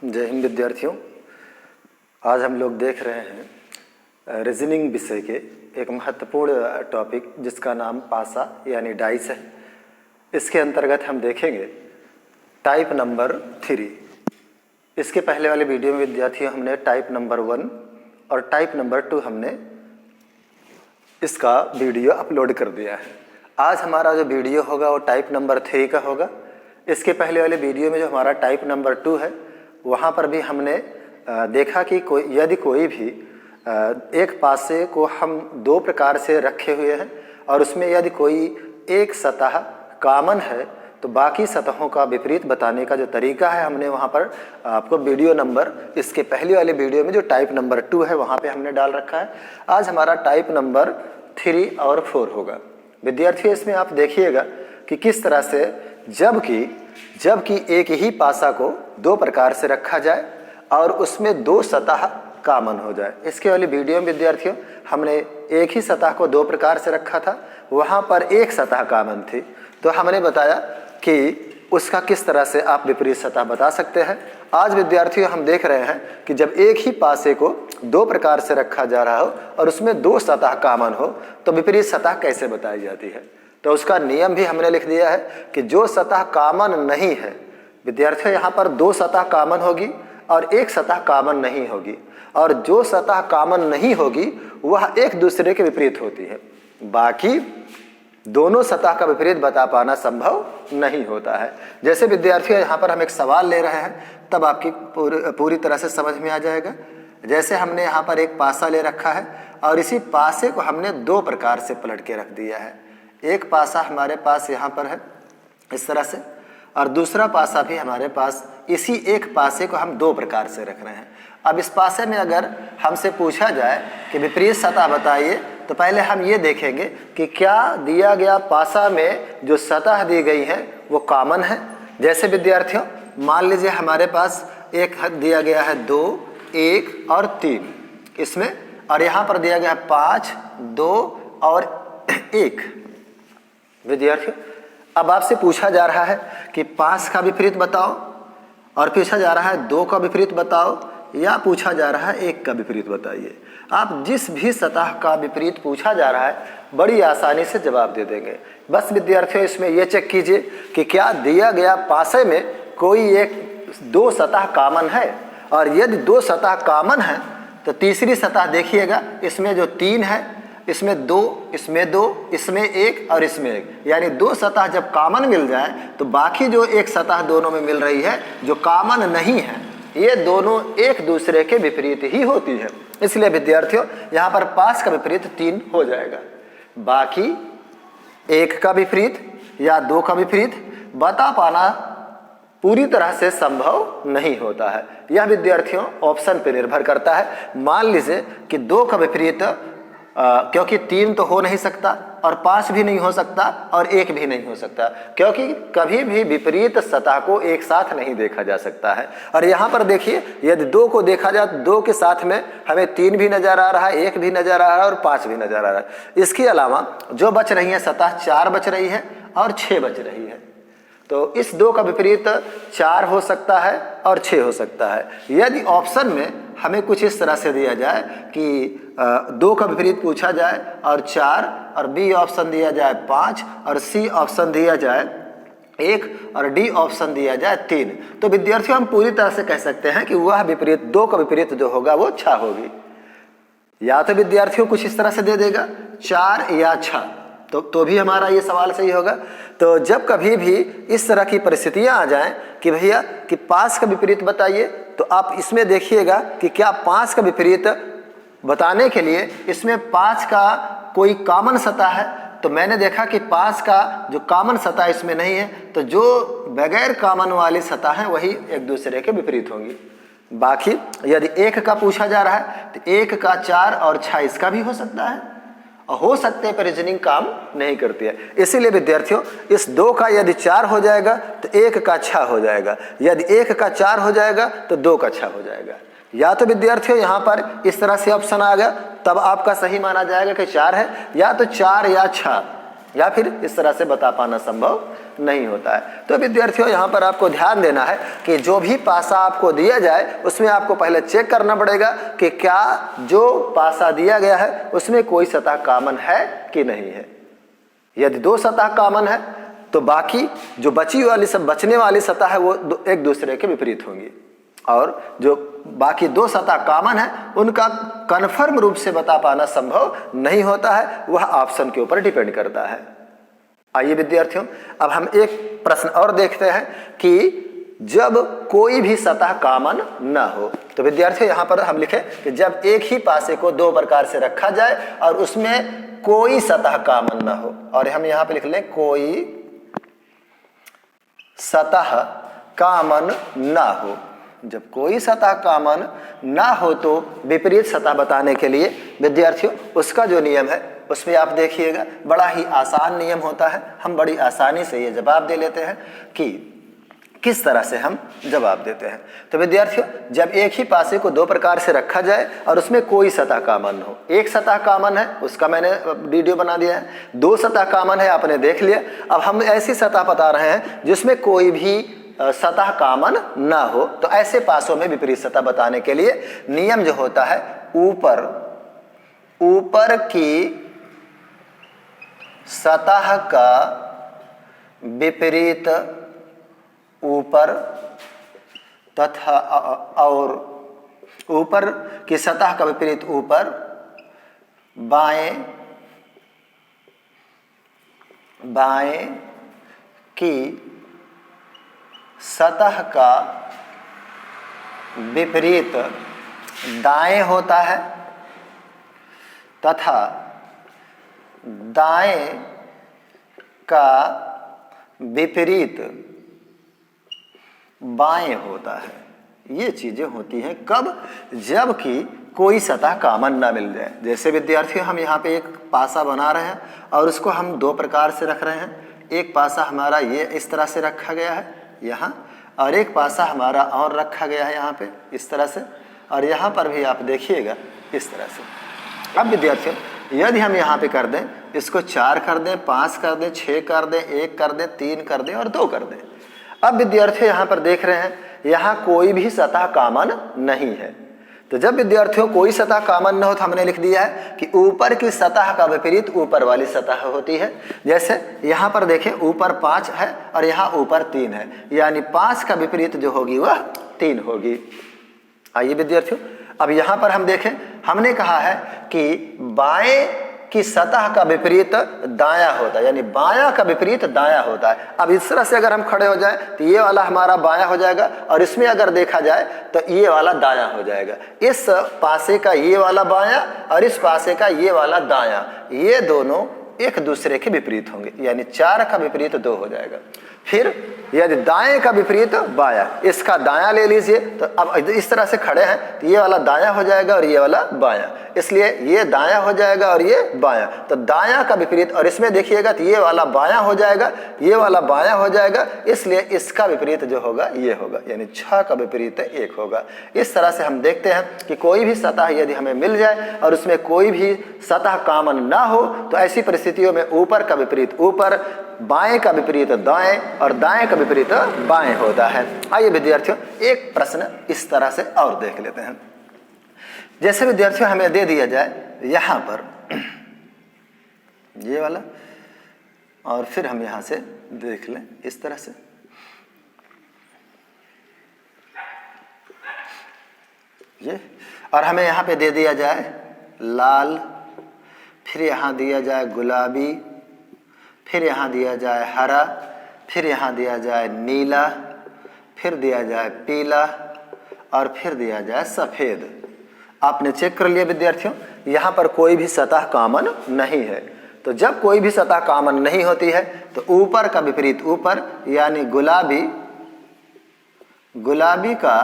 जय हिंद विद्यार्थियों। आज हम लोग देख रहे हैं रीजनिंग विषय के एक महत्वपूर्ण टॉपिक जिसका नाम पासा यानी डाइस है। इसके अंतर्गत हम देखेंगे टाइप नंबर 3। इसके पहले वाले वीडियो में विद्यार्थियों हमने टाइप नंबर 1 और टाइप नंबर 2 हमने इसका वीडियो अपलोड कर दिया है। आज हमारा जो वीडियो होगा वो टाइप नंबर 3 का होगा। इसके पहले वाले वीडियो में जो हमारा टाइप नंबर 2 है वहाँ पर भी हमने देखा कि यदि कोई भी एक पासे को हम दो प्रकार से रखे हुए हैं और उसमें यदि कोई एक सतह कॉमन है तो बाकी सतहों का विपरीत बताने का जो तरीका है हमने वहाँ पर आपको वीडियो नंबर इसके पहले वाले वीडियो में जो टाइप नंबर 2 है वहाँ पे हमने डाल रखा है। आज हमारा टाइप नंबर 3 और 4 होगा। विद्यार्थियों इसमें आप देखिएगा कि किस तरह से जबकि एक ही पासा को दो प्रकार से रखा जाए और उसमें दो सतह कॉमन हो जाए। इसके वाली वीडियो में विद्यार्थियों हमने एक ही सतह को दो प्रकार से रखा था, वहाँ पर एक सतह कॉमन थी, तो हमने बताया कि उसका किस तरह से आप विपरीत सतह बता सकते हैं। आज विद्यार्थियों हम देख रहे हैं कि जब एक ही पासे को दो प्रकार से रखा जा रहा हो और उसमें दो सतह कॉमन हो तो विपरीत सतह कैसे बताई जाती है। तो उसका नियम भी हमने लिख दिया है कि जो सतह कॉमन नहीं है विद्यार्थियों, यहाँ पर दो सतह कॉमन होगी और एक सतह कॉमन नहीं होगी, और जो सतह कॉमन नहीं होगी वह एक दूसरे के विपरीत होती है। बाकी दोनों सतह का विपरीत बता पाना संभव नहीं होता है। जैसे विद्यार्थियों यहाँ पर हम एक सवाल ले रहे हैं तब आपकी पूरी तरह से समझ में आ जाएगा। जैसे हमने यहाँ पर एक पासा ले रखा है और इसी पासे को हमने दो प्रकार से पलट के रख दिया है। एक पासा हमारे पास यहाँ पर है इस तरह से, और दूसरा पासा भी हमारे पास, इसी एक पासे को हम दो प्रकार से रख रहे हैं। अब इस पासे में अगर हमसे पूछा जाए कि विपरीत सतह बताइए तो पहले हम ये देखेंगे कि क्या दिया गया पासा में जो सतह दी गई है वो कॉमन है। जैसे विद्यार्थियों मान लीजिए हमारे पास एक दिया गया है 2, 1 और 3 इसमें, और यहाँ पर दिया गया है 5, 2 और 1। विद्यार्थियों अब आपसे पूछा जा रहा है कि 5 का विपरीत बताओ, और पूछा जा रहा है 2 का विपरीत बताओ, या पूछा जा रहा है 1 का विपरीत बताइए। आप जिस भी सतह का विपरीत पूछा जा रहा है बड़ी आसानी से जवाब दे देंगे। बस विद्यार्थियों इसमें यह चेक कीजिए कि क्या दिया गया पासे में कोई दो सतह कॉमन है, और यदि दो सतह कॉमन है तो तीसरी सतह देखिएगा, इसमें जो 3 है इसमें 2, इसमें 2, इसमें 1 और इसमें 1, यानी दो सतह जब कॉमन मिल जाए तो बाकी जो एक सतह दोनों में मिल रही है जो कॉमन नहीं है ये दोनों एक दूसरे के विपरीत ही होती है। इसलिए विद्यार्थियों यहाँ पर 5 का विपरीत 3 हो जाएगा। बाकी 1 का विपरीत या 2 का विपरीत बता पाना पूरी तरह से संभव नहीं होता है। यह विद्यार्थियों ऑप्शन पर निर्भर करता है। मान लीजिए कि 2 का विपरीत क्योंकि 3 तो हो नहीं सकता और 5 भी नहीं हो सकता और 1 भी नहीं हो सकता, क्योंकि कभी भी विपरीत सतह को एक साथ नहीं देखा जा सकता है। और यहाँ पर देखिए यदि 2 को देखा जाए तो 2 के साथ में हमें 3 भी नजर आ रहा है, 1 भी नजर आ रहा है और 5 भी नजर आ रहा है। इसके अलावा जो बच रही है सतह 4 बच रही है और 6 बच रही है, तो इस 2 का विपरीत 4 हो सकता है और 6 हो सकता है। यदि ऑप्शन में हमें कुछ इस तरह से दिया जाए कि 2 का विपरीत पूछा जाए और 4, और बी ऑप्शन दिया जाए 5, और सी ऑप्शन दिया जाए 1, और डी ऑप्शन दिया जाए 3, तो विद्यार्थियों हम पूरी तरह से कह सकते हैं कि वह विपरीत 2 का विपरीत जो होगा वो 6 होगी। या तो विद्यार्थियों कुछ इस तरह से दे देगा 4 या 6, तो भी हमारा ये सवाल सही होगा। तो जब कभी भी इस तरह की परिस्थितियां आ जाएं कि भैया कि 5 का विपरीत बताइए, तो आप इसमें देखिएगा कि क्या 5 का विपरीत बताने के लिए इसमें 5 का कोई कॉमन सतह है। तो मैंने देखा कि 5 का जो कॉमन सतह इसमें नहीं है, तो जो बगैर कॉमन वाली सतह है वही एक दूसरे के विपरीत होंगी। बाकी यदि 1 का पूछा जा रहा है तो 1 का 4 और 6 इसका भी हो सकता है, और हो सकते हैं पर रीजनिंग काम नहीं करती है। इसीलिए विद्यार्थियों इस 2 का यदि 4 हो जाएगा तो 1 का 6 हो जाएगा, यदि 1 का 4 हो जाएगा तो 2 का 6 हो जाएगा। या तो विद्यार्थियों यहाँ पर इस तरह से ऑप्शन आ गया तब आपका सही माना जाएगा कि 4 है, या तो 4 या 6 या फिर इस तरह से बता पाना संभव नहीं होता है। तो विद्यार्थियों यहाँ पर आपको ध्यान देना है कि जो भी पासा आपको दिया जाए उसमें आपको पहले चेक करना पड़ेगा कि क्या जो पासा दिया गया है उसमें कोई सतह कॉमन है कि नहीं है। यदि 2 सतह कॉमन है तो बाकी जो बचने वाली सतह है वो एक दूसरे के विपरीत होंगी, और जो बाकी 2 सतह कॉमन है उनका कन्फर्म रूप से बता पाना संभव नहीं होता है, वह ऑप्शन के ऊपर डिपेंड करता है। आइए विद्यार्थियों, अब हम एक प्रश्न और देखते हैं कि जब कोई भी सतह कॉमन न हो। तो विद्यार्थियों यहाँ पर हम लिखें कि जब एक ही पासे को 2 प्रकार से रखा जाए और उसमें कोई सतह कॉमन न हो, और हम यहाँ पे लिख लें कोई सतह कॉमन न हो। जब कोई सतह कॉमन ना हो तो विपरीत सतह बताने के लिए विद्यार्थियों उसका जो नियम है उसमें आप देखिएगा बड़ा ही आसान नियम होता है। हम बड़ी आसानी से ये जवाब दे लेते हैं कि किस तरह से हम जवाब देते हैं। तो विद्यार्थियों जब एक ही पासे को 2 प्रकार से रखा जाए और उसमें कोई सतह कॉमन हो, एक सतह कॉमन है उसका मैंने वीडियो बना दिया है, 2 सतह कॉमन है आपने देख लिया। अब हम ऐसी सतह बता रहे हैं जिसमें कोई भी सतह कॉमन ना हो, तो ऐसे पासों में विपरीत सतह बताने के लिए नियम जो होता है ऊपर की सतह का विपरीत ऊपर तथा और ऊपर की सतह का विपरीत ऊपर बाएं की सतह का विपरीत दाएं होता है तथा दाएं का विपरीत बाएं होता है। ये चीजें होती हैं कब? जबकि कोई सतह कॉमन ना मिल जाए। जैसे विद्यार्थियों हम यहाँ पे एक पासा बना रहे हैं और उसको हम 2 प्रकार से रख रहे हैं। एक पासा हमारा ये इस तरह से रखा गया है यहाँ, और एक पासा हमारा और रखा गया है यहाँ पे इस तरह से, और यहाँ पर भी आप देखिएगा इस तरह से। अब विद्यार्थियों यदि हम यहाँ पे कर दें, इसको 4 कर दें, 5 कर दें, 6 कर दें, 1 कर दें, 3 कर दें और 2 कर दें। अब विद्यार्थियों यहाँ पर देख रहे हैं यहाँ कोई भी सतह कॉमन नहीं है। तो जब विद्यार्थियों कोई सतह कॉमन न हो तो हमने लिख दिया है कि ऊपर की सतह का विपरीत ऊपर वाली सतह होती है। जैसे यहाँ पर देखें ऊपर 5 है और यहाँ ऊपर 3 है, यानी 5 का विपरीत जो होगी वह 3 होगी। आइए विद्यार्थियों अब यहाँ पर हम देखें, हमने कहा है कि बाएं की सतह का विपरीत दायां होता है, यानी बायां का विपरीत दायां होता है। अब इस तरह से अगर हम खड़े हो जाएं तो ये वाला हमारा बायां हो जाएगा और इसमें अगर देखा जाए तो ये वाला दायां हो जाएगा। इस पासे का ये वाला बायां और इस पासे का ये वाला दायां, ये दोनों एक दूसरे के विपरीत होंगे, यानी 4 का विपरीत 2 हो जाएगा। फिर यदि दाएं का विपरीत बायां, इसका दायां ले लीजिए, तो अब इस तरह से खड़े हैं तो ये वाला दायां हो जाएगा और ये वाला बायां, इसलिए ये दायां हो जाएगा और ये बायां। तो दायां का विपरीत, और इसमें देखिएगा तो ये वाला बायां हो जाएगा, ये वाला बायां हो जाएगा, इसलिए इसका विपरीत जो होगा ये होगा, यानी 6 का विपरीत 1 होगा। इस तरह से हम देखते हैं कि कोई भी सतह यदि हमें मिल जाए और उसमें कोई भी सतह कॉमन ना हो तो ऐसी परिस्थितियों में ऊपर का विपरीत ऊपर, बाएं का विपरीत दाएं और दाएं का विपरीत बाएं होता है। आइए विद्यार्थियों एक प्रश्न इस तरह से और देख लेते हैं। जैसे विद्यार्थियों हमें दे दिया जाए यहाँ पर ये वाला, और फिर हम यहाँ से देख लें इस तरह से, ये, और हमें यहाँ पे दे दिया जाए लाल, फिर यहाँ दिया जाए गुलाबी, फिर यहाँ दिया जाए हरा, फिर यहाँ दिया जाए नीला, फिर दिया जाए पीला और फिर दिया जाए सफ़ेद। आपने चेक कर लिया विद्यार्थियों, यहाँ पर कोई भी सतह कॉमन नहीं है। तो जब कोई भी सतह कॉमन नहीं होती है तो ऊपर का विपरीत ऊपर, यानी गुलाबी का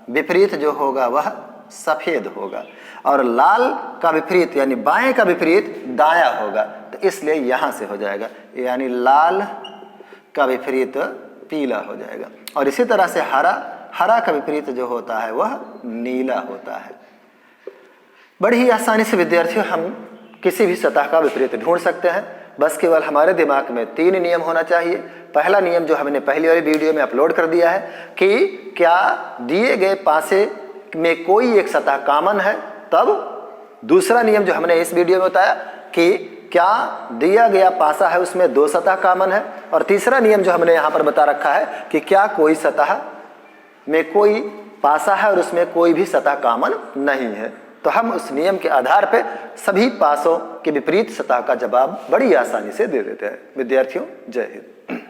विपरीत जो होगा वह सफ़ेद होगा, और लाल का विपरीत यानी बाएं का विपरीत दायां होगा, तो इसलिए यहाँ से हो जाएगा, यानी लाल का विपरीत पीला हो जाएगा। और इसी तरह से हरा का विपरीत जो होता है वह नीला होता है। बड़ी ही आसानी से विद्यार्थियों हम किसी भी सतह का विपरीत ढूंढ सकते हैं। बस केवल हमारे दिमाग में 3 नियम होना चाहिए। पहला नियम जो हमने पहली वाली वीडियो में अपलोड कर दिया है कि क्या दिए गए पासे में कोई एक सतह कॉमन है, तब दूसरा नियम जो हमने इस वीडियो में बताया कि क्या दिया गया पासा है उसमें 2 सतह कॉमन है, और तीसरा नियम जो हमने यहाँ पर बता रखा है कि क्या कोई सतह में कोई पासा है और उसमें कोई भी सतह कॉमन नहीं है। तो हम उस नियम के आधार पर सभी पासों के विपरीत सतह का जवाब बड़ी आसानी से दे देते हैं। विद्यार्थियों, जय हिंद।